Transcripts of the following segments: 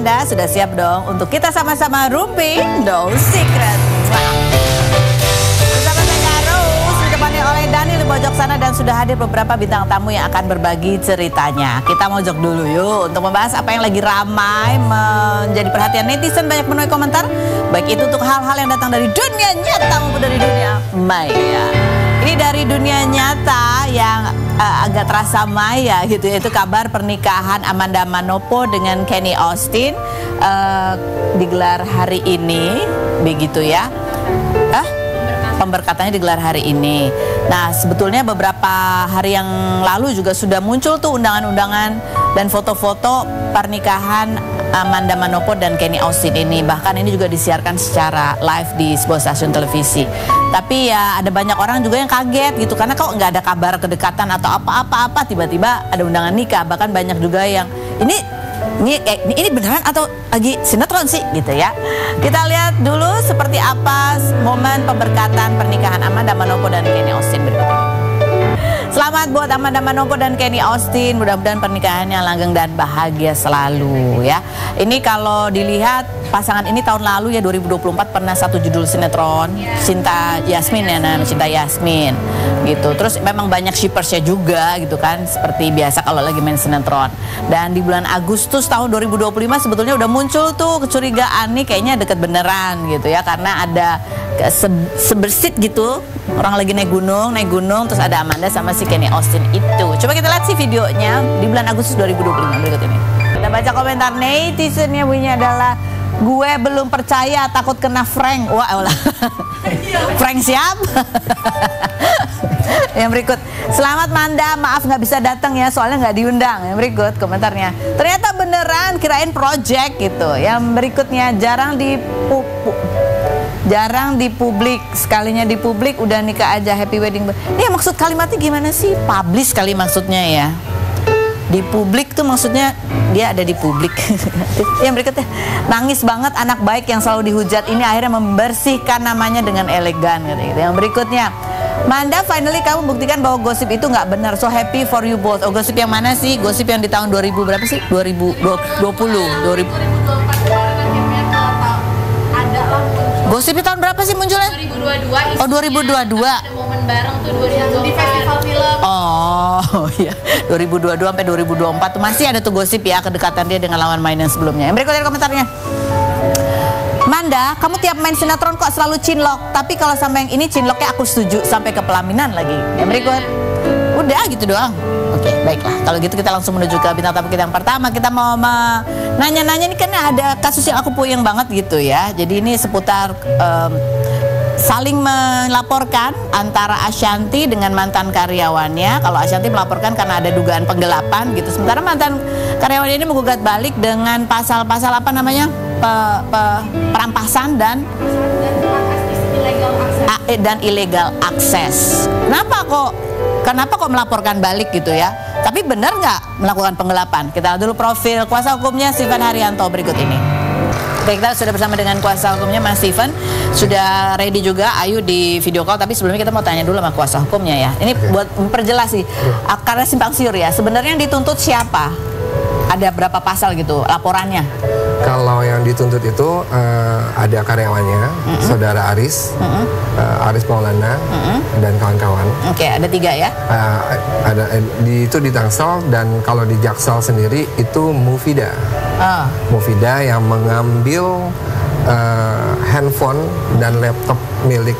Amanda sudah siap dong untuk kita sama-sama rumpi No Secret. Bersama saya Rose, ditemani oleh Dani di pojok sana dan sudah hadir beberapa bintang tamu yang akan berbagi ceritanya. Kita mojok dulu yuk untuk membahas apa yang lagi ramai menjadi perhatian netizen, banyak menuai komentar, baik itu untuk hal-hal yang datang dari dunia nyata maupun dari dunia maya. Ini dari dunia nyata yang agak terasa maya gitu, yaitu kabar pernikahan Amanda Manopo dengan Kenny Austin digelar hari ini, begitu ya. Pemberkatannya digelar hari ini. Nah, sebetulnya beberapa hari yang lalu juga sudah muncul tuh undangan-undangan dan foto-foto pernikahan Amanda Manopo dan Kenny Austin ini. Bahkan ini juga disiarkan secara live di sebuah stasiun televisi. Tapi ya ada banyak orang juga yang kaget gitu, karena kok nggak ada kabar kedekatan atau apa-apa, tiba-tiba ada undangan nikah. Bahkan banyak juga yang ini beneran atau lagi sinetron sih gitu ya. Kita lihat dulu seperti apa momen pemberkatan pernikahan Amanda Manopo dan Kenny Austin berikut ini. Selamat buat Amanda Manopo dan Kenny Austin, mudah-mudahan pernikahannya langgeng dan bahagia selalu ya. Ini kalau dilihat pasangan ini tahun lalu ya 2024 pernah satu judul sinetron Cinta Yasmin ya, namanya Cinta Yasmin gitu. Terus memang banyak shippersnya juga gitu kan, seperti biasa kalau lagi main sinetron. Dan di bulan Agustus tahun 2025 sebetulnya udah muncul tuh kecurigaan nih kayaknya deket beneran gitu ya, karena ada sebersit gitu orang lagi naik gunung terus ada Amanda sama si Kenny Austin itu. Coba kita lihat sih videonya di bulan Agustus 2025 berikut ini. Kita baca komentar netizennya, bunyinya adalah gue belum percaya, takut kena Frank. Wah, Frank siap? Yang berikut, selamat Manda, maaf nggak bisa datang ya soalnya nggak diundang. Yang berikut komentarnya, ternyata beneran, kirain project gitu. Yang berikutnya, jarang di publik, sekalinya di publik udah nikah aja, happy wedding. Ini maksud kalimatnya gimana sih? Publish kali maksudnya ya. Di publik tuh maksudnya dia ada di publik. Yang berikutnya, nangis banget anak baik yang selalu dihujat ini akhirnya membersihkan namanya dengan elegan gitu. Yang berikutnya, Manda, finally kamu buktikan bahwa gosip itu nggak benar. So happy for you both. Oh, gosip yang mana sih? Gosip yang di tahun 2000 berapa sih? 2020. Gosipnya tahun berapa sih munculnya? 2022. Oh, 2022. Ada momen bareng tuh 2024 di festival film. Oh iya, 2022 sampai 2024 tuh masih ada tuh gosip ya, kedekatan dia dengan lawan main yang sebelumnya. Yang berikutnya komentarnya, Manda, kamu tiap main sinetron kok selalu cinlok, tapi kalau sama yang ini cinloknya aku setuju sampai ke pelaminan lagi. Yang berikut, udah gitu doang. Oke, baiklah. Kalau gitu kita langsung menuju ke bintang tamu kita yang pertama. Kita mau nanya-nanya nih, karena ada kasus yang aku puyeng banget gitu ya. Jadi ini seputar saling melaporkan antara Ashanty dengan mantan karyawannya. Kalau Ashanty melaporkan karena ada dugaan penggelapan gitu, sementara mantan karyawan ini menggugat balik dengan pasal-pasal apa namanya, perampasan dan illegal access. Kenapa kok melaporkan balik gitu ya? Tapi benar nggak melakukan penggelapan? Kita lihat dulu profil kuasa hukumnya Steven Haryanto berikut ini. Oke, kita sudah bersama dengan kuasa hukumnya Mas Steven. Sudah ready juga Ayu di video call, tapi sebelumnya kita mau tanya dulu sama kuasa hukumnya ya. Ini buat memperjelas sih, karena simpang siur ya. Sebenarnya yang dituntut siapa? Ada berapa pasal gitu laporannya? Kalau yang dituntut itu ada karyawannya, saudara Aris, Aris Maulana, dan kawan-kawan. Oke, ada 3 ya? Itu di Tangsel, dan kalau di Jaksel sendiri itu Mufida. Mufida yang mengambil handphone dan laptop milik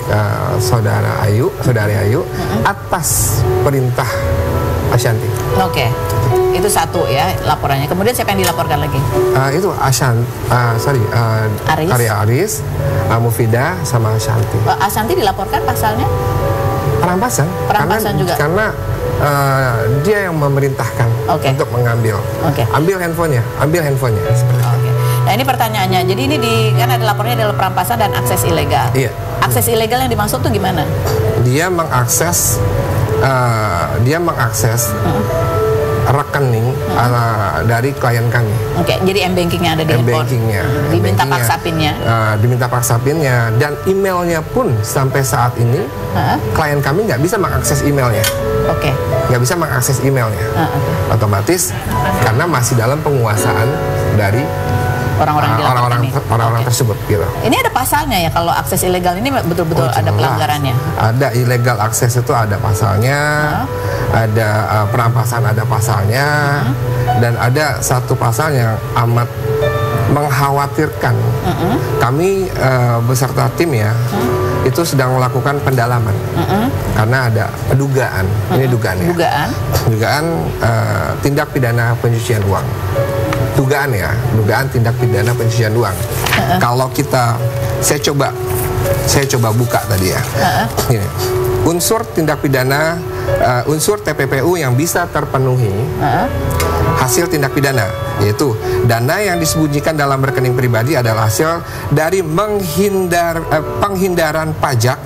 saudari Ayu atas perintah Ashanty. Oke. Itu satu ya laporannya. Kemudian siapa yang dilaporkan lagi? Itu Aris, Mufida sama Ashanty. Ashanty dilaporkan pasalnya? Perampasan juga. Karena dia yang memerintahkan untuk mengambil. Ambil handphonenya. Nah, ini pertanyaannya. Jadi ini kan ada lapornya adalah perampasan dan akses ilegal. Iya. Akses ilegal yang dimaksud tuh gimana? Dia mengakses rekening dari klien kami. Jadi m-bankingnya ada di handphone. Diminta paksa pinnya dan emailnya pun sampai saat ini klien kami nggak bisa mengakses emailnya. Nggak bisa mengakses emailnya. Otomatis karena masih dalam penguasaan dari orang-orang tersebut gitu. Ini ada pasalnya ya kalau akses ilegal ini betul-betul ada pelanggarannya. Ada illegal akses itu ada pasalnya, ada perampasan ada pasalnya, dan ada satu pasal yang amat mengkhawatirkan. Kami beserta tim ya itu sedang melakukan pendalaman karena ada dugaan, ini dugaan ya, dugaan tindak pidana pencucian uang. Dugaan tindak pidana pencucian uang. Kalau saya coba buka tadi ya. Gini, unsur tindak pidana, unsur TPPU yang bisa terpenuhi hasil tindak pidana, yaitu dana yang disembunyikan dalam rekening pribadi adalah hasil dari penghindaran pajak,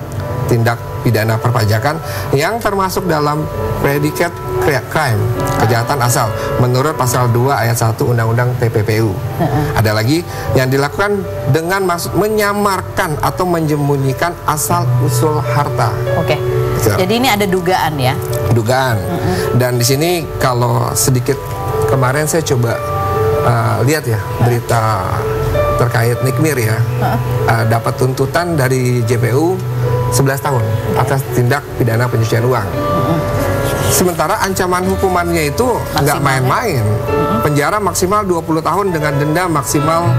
tindak pidana perpajakan yang termasuk dalam predikat crime, kejahatan asal menurut pasal 2 ayat 1 Undang-Undang TPPU. Ada lagi yang dilakukan dengan maksud menyamarkan atau menyembunyikan asal usul harta. Oke. Jadi ini ada dugaan ya. Dugaan. Dan di sini kalau sedikit kemarin saya coba lihat ya berita terkait Nikmir ya, dapat tuntutan dari JPU 11 tahun atas tindak pidana pencucian uang. Sementara ancaman hukumannya itu nggak main-main, penjara maksimal 20 tahun dengan denda maksimal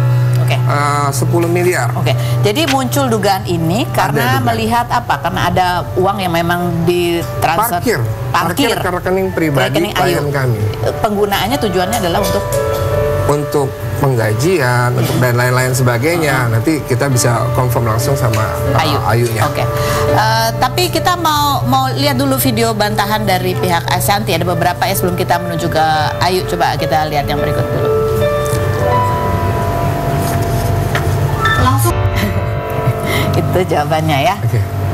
10 miliar. Oke. Jadi muncul dugaan ini karena melihat apa? Karena ada uang yang memang ditransfer parkir ke rekening pribadi klien kami. Penggunaannya tujuannya adalah untuk penggajian, untuk dan lain-lain sebagainya. Nanti kita bisa confirm langsung sama Ayunya. Oke. Tapi kita mau lihat dulu video bantahan dari pihak Ashanti. Ada beberapa ya sebelum kita menuju ke Ayu. Coba kita lihat yang berikut dulu. Langsung. Itu jawabannya ya.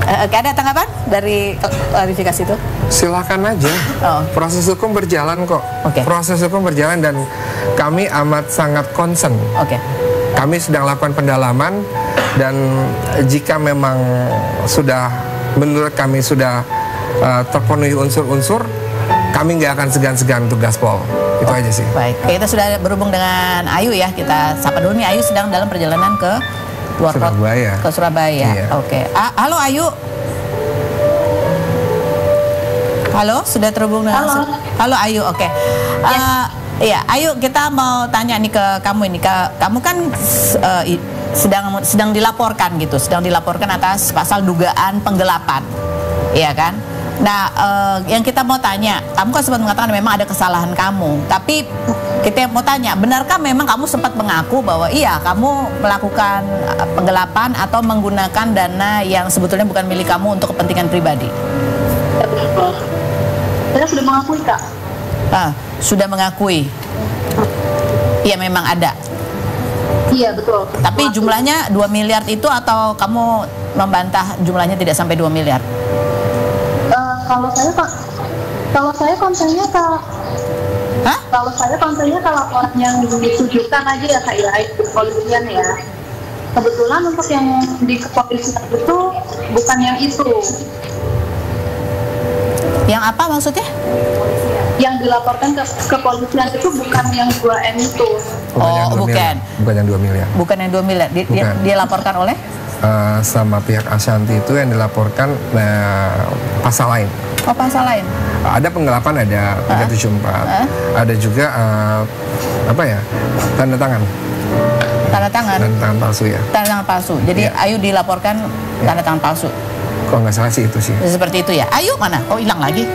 Ada tanggapan dari klarifikasi itu? Silahkan aja. Proses hukum berjalan kok. Proses hukum berjalan dan kami amat sangat concern. Kami sedang lakukan pendalaman dan jika memang sudah menurut kami sudah terpenuhi unsur-unsur, kami nggak akan segan-segan untuk gaspol. Itu aja sih. Baik, kita sudah berhubung dengan Ayu ya. Kita sapa dulu nih. Ayu sedang dalam perjalanan ke luar Surabaya. Ke Surabaya. Iya. Halo Ayu. Halo, sudah terhubung dengan Halo Ayu. Iya, Ayu, kita mau tanya nih ke kamu ini. Kamu kan sedang dilaporkan gitu, sedang dilaporkan atas pasal dugaan penggelapan. Iya kan? Nah, yang kita mau tanya, kamu kan sempat mengatakan memang ada kesalahan kamu. Tapi kita mau tanya, benarkah memang kamu sempat mengaku bahwa iya, kamu melakukan penggelapan atau menggunakan dana yang sebetulnya bukan milik kamu untuk kepentingan pribadi? Saya sudah mengakui, Kak. Sudah mengakui? Iya, memang ada? Iya, betul. Tapi jumlahnya 2 miliar itu atau kamu membantah jumlahnya tidak sampai 2 miliar? Kalau saya kontennya ke laporan yang ditujukan aja ya Kak ya, kepolisian ya. Kebetulan untuk yang di kepolisian itu bukan yang itu. Yang apa maksudnya? Yang dilaporkan ke kepolisian itu bukan yang 2M itu. Bukan. Bukan yang 2 miliar. Bukan yang 2 miliar. Dia laporkan oleh? Sama pihak Ashanti itu yang dilaporkan pasal lain. Pasal lain. Ada penggelapan, ada 374. Ada juga tanda tangan. Tanda tangan. Tanda tangan palsu ya. Tanda tangan palsu. Jadi Ayu dilaporkan tanda tangan palsu. Kok nggak salah sih itu sih. Seperti itu ya. Ayu mana? Hilang lagi.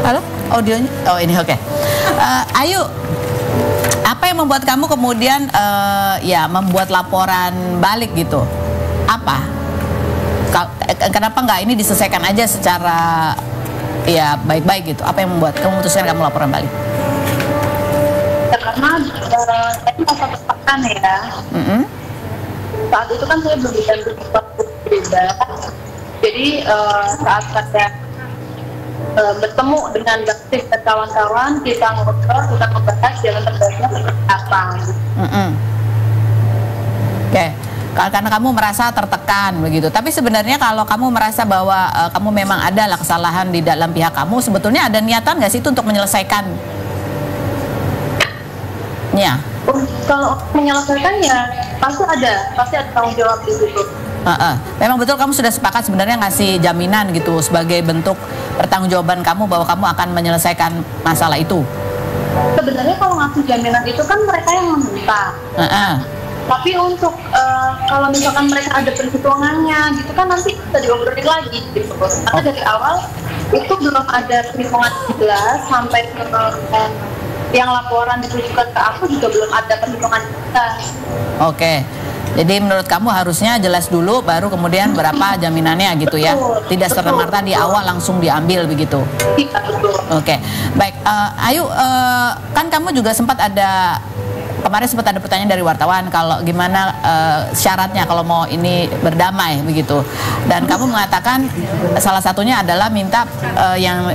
Halo? Audionya? Ini oke. Ayu, apa yang membuat kamu kemudian membuat laporan balik gitu? Apa? Kenapa nggak ini diselesaikan aja secara baik-baik gitu? Apa yang membuat kamu memutuskan kamu laporan balik? Ya, karena saya merasa tertekan ya. Saat itu kan saya belum bisa bebas. Jadi saat saya bertemu dengan Baktif dan kawan-kawan, kita ngobrol, kita membahas jalan terbaiknya seperti apa. Karena kamu merasa tertekan begitu. Tapi sebenarnya kalau kamu merasa bahwa kamu memang adalah kesalahan di dalam pihak kamu, sebetulnya ada niatan nggak sih itu untuk menyelesaikan? Ya. Kalau menyelesaikannya pasti ada tanggung jawab di situ. Memang betul kamu sudah sepakat sebenarnya ngasih jaminan gitu sebagai bentuk pertanggungjawaban kamu bahwa kamu akan menyelesaikan masalah itu. Sebenarnya kalau ngasih jaminan itu kan mereka yang meminta. Tapi untuk kalau misalkan mereka ada perhitungannya gitu kan nanti bisa diobrolin lagi gitu. Karena dari awal itu belum ada perhitungan jelas sampai ke yang laporan ditujukan ke aku juga belum ada perhitungan jelas. Oke. Jadi menurut kamu harusnya jelas dulu baru kemudian berapa jaminannya gitu ya. Tidak serta-merta di awal langsung diambil begitu. Iya, betul. Oke. Baik, Ayu, kan kamu juga sempat ada kemarin sempat ada pertanyaan dari wartawan kalau gimana syaratnya kalau mau ini berdamai begitu. Dan kamu mengatakan salah satunya adalah minta yang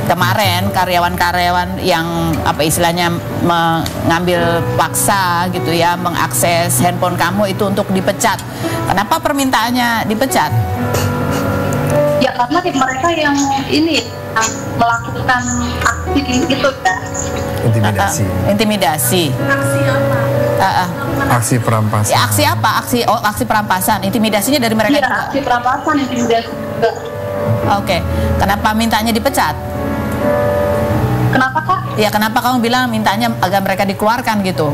kemarin karyawan-karyawan yang apa istilahnya mengambil paksa gitu ya, mengakses handphone kamu itu untuk dipecat. Kenapa permintaannya dipecat? Ya karena mereka yang ini melakukan aksi itu ya. Intimidasi. Intimidasi. Aksi apa? Aksi perampasan. Ya, aksi apa? Aksi perampasan. Intimidasinya dari mereka Iya, juga. aksi perampasan, intimidasi juga. Oke. Kenapa mintanya dipecat? Kenapa Kak? Ya kenapa kamu bilang mintanya agar mereka dikeluarkan gitu?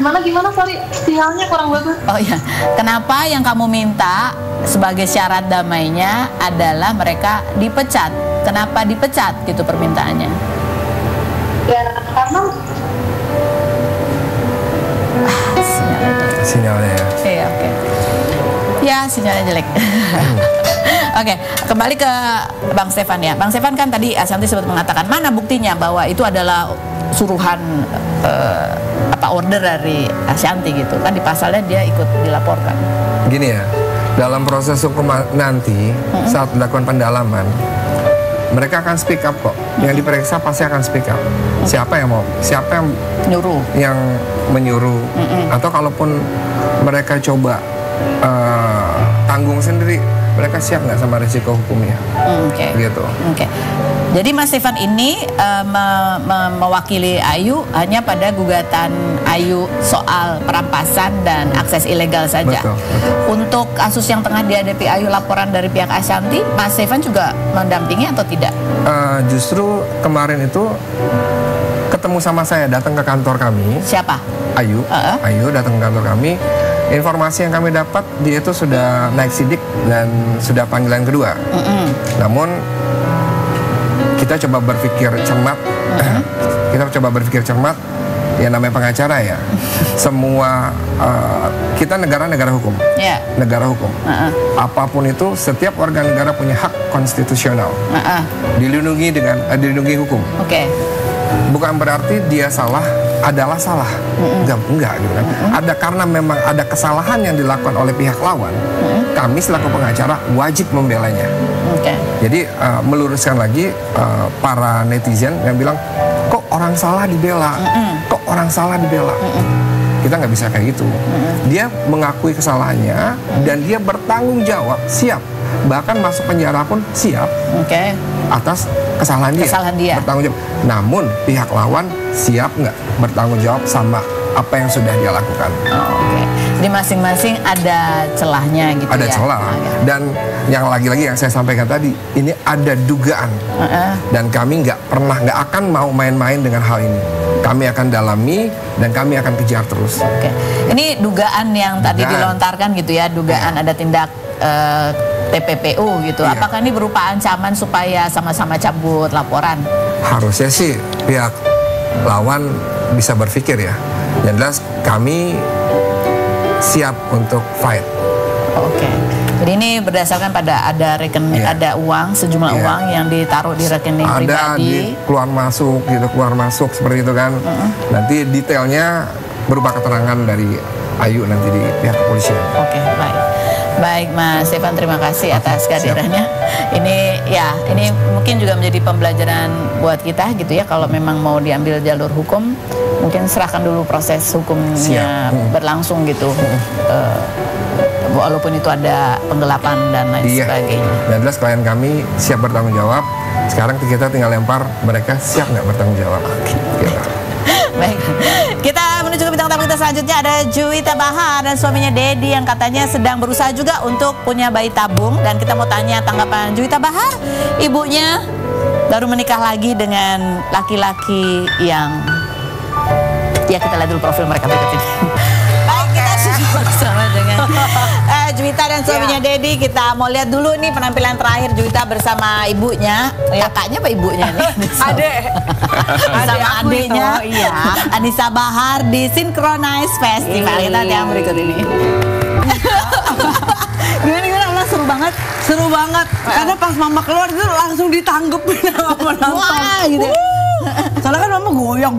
Gimana sorry, sinyalnya kurang bagus. Oh iya. Kenapa yang kamu minta sebagai syarat damainya adalah mereka dipecat? Kenapa dipecat gitu permintaannya? Ya karena Sinyalnya ya. Iya, oke. Ya, sinyalnya jelek. Oke, kembali ke Bang Stefan ya. Bang Stefan kan tadi Ashanti sempat mengatakan mana buktinya bahwa itu adalah suruhan order dari Ashanti gitu kan, di pasalnya dia ikut dilaporkan. Gini ya, dalam proses hukum nanti saat dilakukan pendalaman mereka akan speak up kok. Yang diperiksa pasti akan speak up. Siapa yang Nyuruh, yang menyuruh, atau kalaupun mereka coba tanggung sendiri, mereka siap nggak sama risiko hukumnya? Gitu. Oke. Jadi Mas Stefan ini mewakili Ayu hanya pada gugatan Ayu soal perampasan dan akses ilegal saja. Betul. Untuk kasus yang tengah dihadapi Ayu, laporan dari pihak Ashanti, Mas Stefan juga mendampingi atau tidak? Justru kemarin itu ketemu sama saya, datang ke kantor kami. Siapa? Ayu. Ayu datang ke kantor kami. Informasi yang kami dapat, dia itu sudah naik sidik dan sudah panggilan kedua. Namun kita coba berpikir cermat. Ya namanya pengacara ya. Semua kita negara hukum. Negara hukum. Apapun itu, setiap warga negara punya hak konstitusional. Dilindungi hukum. Bukan berarti dia adalah salah. Enggak gitu kan. Ada karena memang ada kesalahan yang dilakukan oleh pihak lawan. Kami selaku pengacara wajib membelanya. Jadi meluruskan lagi para netizen yang bilang kok orang salah dibela, kok orang salah dibela. Kita nggak bisa kayak gitu. Dia mengakui kesalahannya dan dia bertanggung jawab, siap. Bahkan masuk penjara pun siap. Atas kesalahan dia. Bertanggung jawab. Namun pihak lawan siap nggak bertanggung jawab sama apa yang sudah dia lakukan. Jadi masing-masing ada celahnya gitu. Ada celah. Dan yang lagi-lagi yang saya sampaikan tadi, ini ada dugaan. Dan kami nggak akan mau main-main dengan hal ini. Kami akan dalami dan kami akan kejar terus. Ini dugaan yang tadi dilontarkan gitu ya, dugaan ada tindak TPPU gitu. Apakah ini berupa ancaman supaya sama-sama cabut laporan? Harusnya sih pihak lawan bisa berpikir ya. Yang jelas kami siap untuk fight. Jadi ini berdasarkan pada ada rekening, ada uang, sejumlah uang yang ditaruh di rekening pribadi. Ada keluar masuk seperti itu kan. Nanti detailnya berupa keterangan dari Ayu nanti di pihak kepolisian. Baik Mas Stefan, terima kasih atas kehadirannya. Ini mungkin juga menjadi pembelajaran buat kita gitu ya, kalau memang mau diambil jalur hukum, mungkin serahkan dulu proses hukumnya berlangsung gitu. Walaupun itu ada penggelapan dan lain sebagainya. Dan jelas klien kami siap bertanggung jawab. Sekarang kita tinggal lempar mereka siap nggak bertanggung jawab. Baik. Kita menuju ke bintang tamu kita selanjutnya, ada Juwita Bahar dan suaminya Dedi yang katanya sedang berusaha juga untuk punya bayi tabung, dan kita mau tanya tanggapan Juwita Bahar, ibunya baru menikah lagi dengan laki-laki yang kita lihat dulu profil mereka berikut ini. Baik, kita sudah bersama dengan Juwita dan suaminya Dedi. Kita mau lihat dulu nih penampilan terakhir Juwita bersama ibunya, kakaknya apa ibunya nih? Adek. Sama adiknya, Anissa Bahar di Synchronize Festival. Kita lihat yang berikut ini. Gimana Allah, seru banget. Seru banget. Karena pas mama keluar itu langsung ditanggepin sama penonton. Wah, gitu. Soalnya kan mama goyang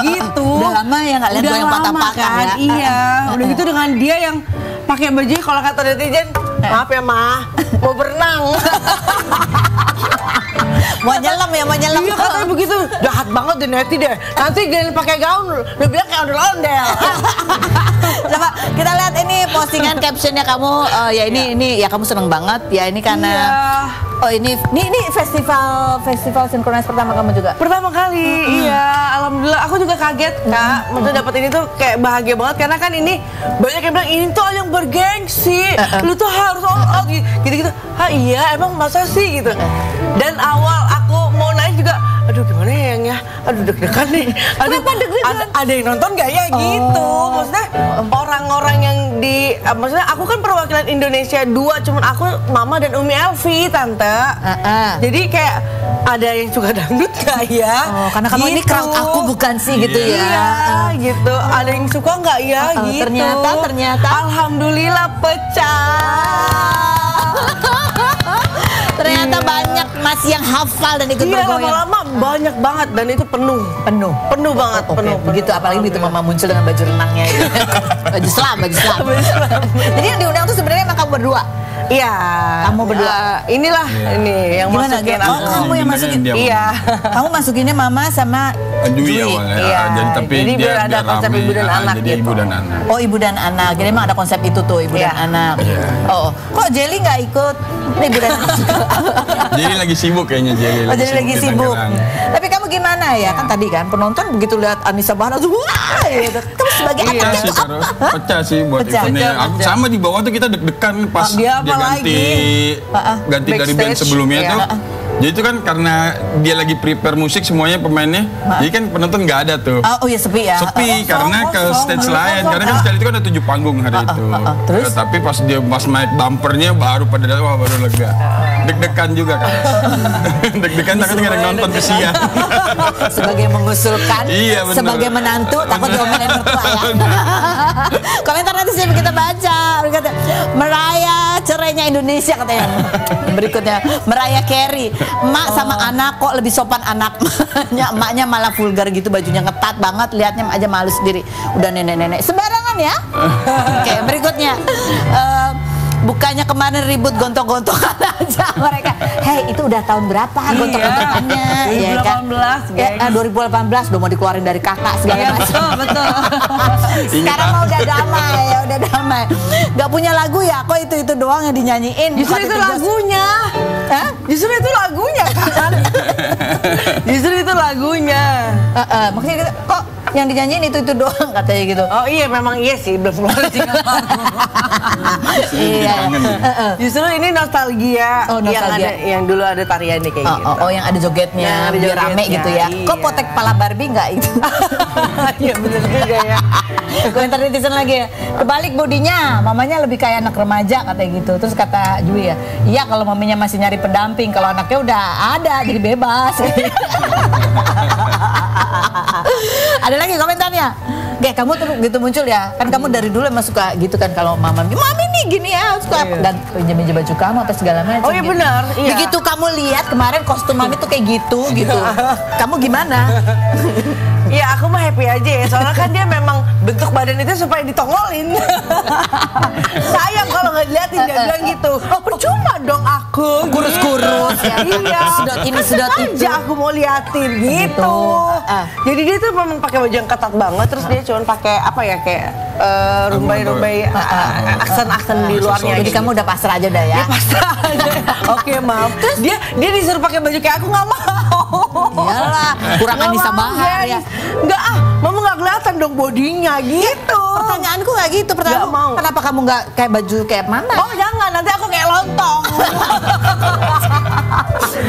gitu. Udah lama ya nggak lihat goyang patah-patah kan? ya. Iya. Udah gitu dengan dia yang pakai baju, kalau kata netizen, maaf ya Ma, mau berenang. Mau nyelam ya, mau nyelam. Iya, katanya begitu. Jahat banget deh neti deh. Nanti giliran pakai gaun, lu bilang kayak ondel-ondel. Coba kita lihat ini postingan captionnya kamu. Ya ini ya kamu seneng banget ya, ini karena oh ini festival Synchronize pertama kamu juga. Pertama kali, iya. Alhamdulillah, aku juga kaget Kak. Maksudnya dapat ini tuh kayak bahagia banget, karena kan ini banyak yang bilang ini tuh yang bergengsi. Lu tuh harus all out gitu-gitu. Ah iya, emang masa sih gitu. Dan awal aku mau naik juga, aduh gimana ya yang ya, aduh deg-degan nih. Aduh, ada yang nonton gak ya gitu. Maksudnya orang-orang yang maksudnya aku kan perwakilan Indonesia 2, cuman aku, Mama dan Umi Elvi, Tante. Jadi kayak ada yang suka dangdut gak ya? Oh, karena kamu ini crowd aku bukan sih gitu ya. Iya, gitu. Ada yang suka nggak ya gitu. Ternyata alhamdulillah pecah. Ternyata banyak masih yang hafal dan ikut bergoyang. Iya, lama-lama banyak banget, dan itu penuh banget. Penuh. Begitu, apalagi begitu Mama muncul dengan baju renangnya itu. baju selam. Jadi yang diundang tuh sebenarnya emang kamu berdua. Iya, kamu berdua. Inilah ini yang gimana, masukin aku. aku. Kamu yang masukin. Iya. Kamu masukinnya Mama sama Dwi awalnya. Iya. Jadi biar ada konsep rame, ibu dan anak jadi gitu. ibu dan anak. Oh, ibu dan anak. Jadi emang ada konsep itu tuh, ibu dan anak. Oh, kok Jelly nggak ikut? Ibu dan anak juga. Jadi lagi sibuk kayaknya Jelly. Oh, jadi lagi di sibuk. Tangerang. Tapi kamu gimana ya? Kan tadi kan penonton begitu lihat Anissa Bahar langsung wah gitu. Kamu sebagai Pecah anaknya sih, tuh apa? Hah? pecah sih buat Pecah. eventnya. Pecah. Sama di bawah tuh kita deg-degan pas Dia apa ganti dari band Backstage, sebelumnya iya. tuh. Jadi itu kan karena dia lagi prepare musik semuanya pemainnya, jadi kan penonton nggak ada tuh. Oh iya, sepi ya. Sepi karena ke stage lain, karena kan sekali itu kan ada 7 panggung hari itu. Terus? Tapi pas naik bumpernya baru pada datang, wah baru lega. Deg-degan juga kan. Deg-degan takut nggak ada yang nonton kesian. Sebagai mengusulkan, Iya, bener. sebagai menantu takut diomelin mertua ya. Komentar nanti saya kita baca. Berikutnya, meraya cerainya Indonesia katanya. Berikutnya, Mariah Carey, emak sama anak kok lebih sopan anaknya, emaknya malah vulgar gitu, bajunya ngetat banget, lihatnya aja malu sendiri. Udah nenek-nenek sembarangan ya. Oke, berikutnya. Bukannya kemarin ribut gontok-gontokan aja mereka. Hei, itu udah tahun berapa gontok-gontokannya? Iya, 2018, ya, 2018 udah mau dikeluarin dari kakak segala macam. Betul. Sekarang mah udah damai ya, udah damai. Gak punya lagu ya? Kok itu doang yang dinyanyiin? Justru itu lagunya. Hah? Justru itu lagunya kan. Justru itu lagunya. Maksudnya kok yang dinyanyiin itu doang katanya gitu. Oh iya, memang iya sih, belum keluar single baru. Iya. Justru ini nostalgia, Oh, nostalgia. yang dulu ada tariannya kayak gitu. Oh, yang ada jogetnya, Yang ada biar rame jogetnya, gitu ya. Kok iya. potek kepala Barbie nggak itu? Iya bener juga ya. Komentar netizen lagi ya. Kebalik bodinya, mamanya lebih kayak anak remaja katanya gitu. Terus kata Jui ya, iya kalau maminya masih nyari pendamping, kalau anaknya udah ada jadi bebas. Ada lagi komentarnya. Kayak kamu tuh gitu muncul ya. Kan kamu dari dulu emang suka gitu kan, kalau mami nih gini ya, suka dan pinjam baju kamu apa segala macam. Oh iya gitu. benar, iya. Begitu kamu lihat kemarin kostum mami tuh kayak gitu. Kamu gimana? Iya, aku mah happy aja ya. Soalnya kan dia memang bentuk badan itu supaya ditongolin. Sayang kalau nggak diliatin, dia bilang gitu. Oh, percuma dong aku. Kurus-kurus ya. Iya. Sedot ini, sedot itu. aja aku mau liatin gitu. Jadi dia tuh memang pakai baju yang ketat banget, terus dia cuma pakai apa ya, kayak rumbai-rumbai aksen-aksen di luarnya. Jadi gitu. kamu udah pasrah aja dah ya. Dia pasrah aja. Oke, maaf. Dia disuruh pakai baju kayak aku nggak mau. Iyalah, kurang Nggak Anissa mau, Bahar ya. guys. Nggak mama nggak kelihatan dong bodinya gitu. Pertanyaanku nggak gitu, pertanyaanku Nggak mau. kenapa kamu nggak kayak baju kayak mana? Oh jangan, nanti aku kayak lontong.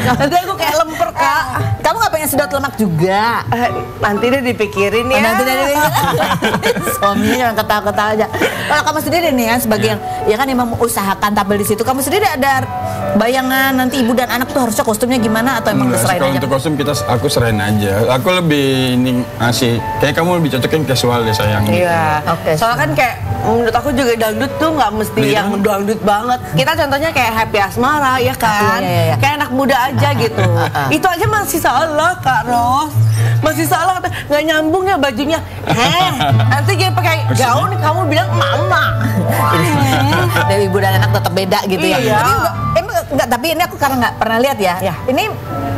Nanti aku kayak lemper, Kak. Kamu nggak pengen sedot lemak juga? Nanti deh dipikirin ya. Nanti dari suaminya jangan ketawa-ketawa aja. Kalau kamu sendiri nih ya sebagai yang ya kan yang mengusahakan tampil di situ, kamu sendiri ada bayangan nanti ibu dan anak tuh harusnya kostumnya gimana atau emang Enggak sih, diserahin kalau aja? untuk kostum aku serahin aja. Aku lebih ini ngasih, kayak kamu lebih cocokin casual deh sayang. Iya. Oke. Soalnya kan kayak menurut aku juga dangdut tuh nggak mesti Iya. yang dangdut banget. Kita contohnya kayak Happy Asmara ya kan. Iya. Kayak anak muda aja gitu. Itu aja masih salah Kak Ros. Masih salah, nggak nyambung ya bajunya. Nanti dia pakai gaun kamu bilang mama. Dari ibu dan anak tetap beda gitu ya. Iya. Tapi enggak, tapi ini aku karena nggak pernah lihat ya. Ya. Ini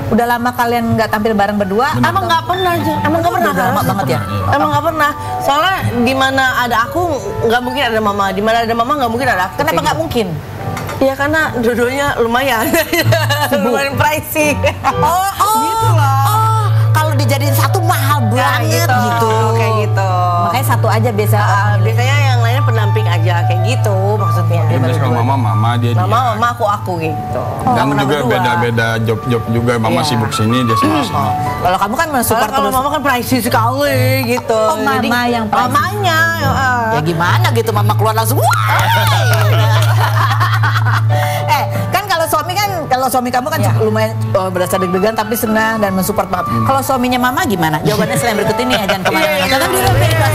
udah lama kalian nggak tampil bareng berdua. Emang nggak pernah, emang nggak pernah. Udah lama Kak? banget ya. Emang nggak pernah. Soalnya di mana ada aku nggak mungkin ada mama. Di mana ada mama nggak mungkin ada aku. Kenapa Kayak nggak gitu. mungkin? Ya karena dua-duanya lumayan. Lumayan pricey. Gitu loh. Oh, kalau dijadiin satu mahal banget gitu. Kayak gitu. Makanya satu aja biasa. Biasanya yang lainnya pendamping aja kayak gitu maksudnya. Terus kalau mama dia Mama aku gitu. Dan Nggak pernah juga berdua. beda-beda job juga. Mama Iya. sibuk sini, dia sibuk sini. Kalau kamu kan mensupport Soalnya kalau terus. mama kan pricey sekali gitu. Oh, mama yang pricey. mamanya. Ya gimana gitu mama keluar langsung wah. Kan kalau suami kamu kan lumayan berasa deg-degan tapi senang dan mensupport banget. Kalau suaminya mama gimana? Jawabannya selain berikut ini ya, jangan kemana-mana. Tetap di Ruang Bebas.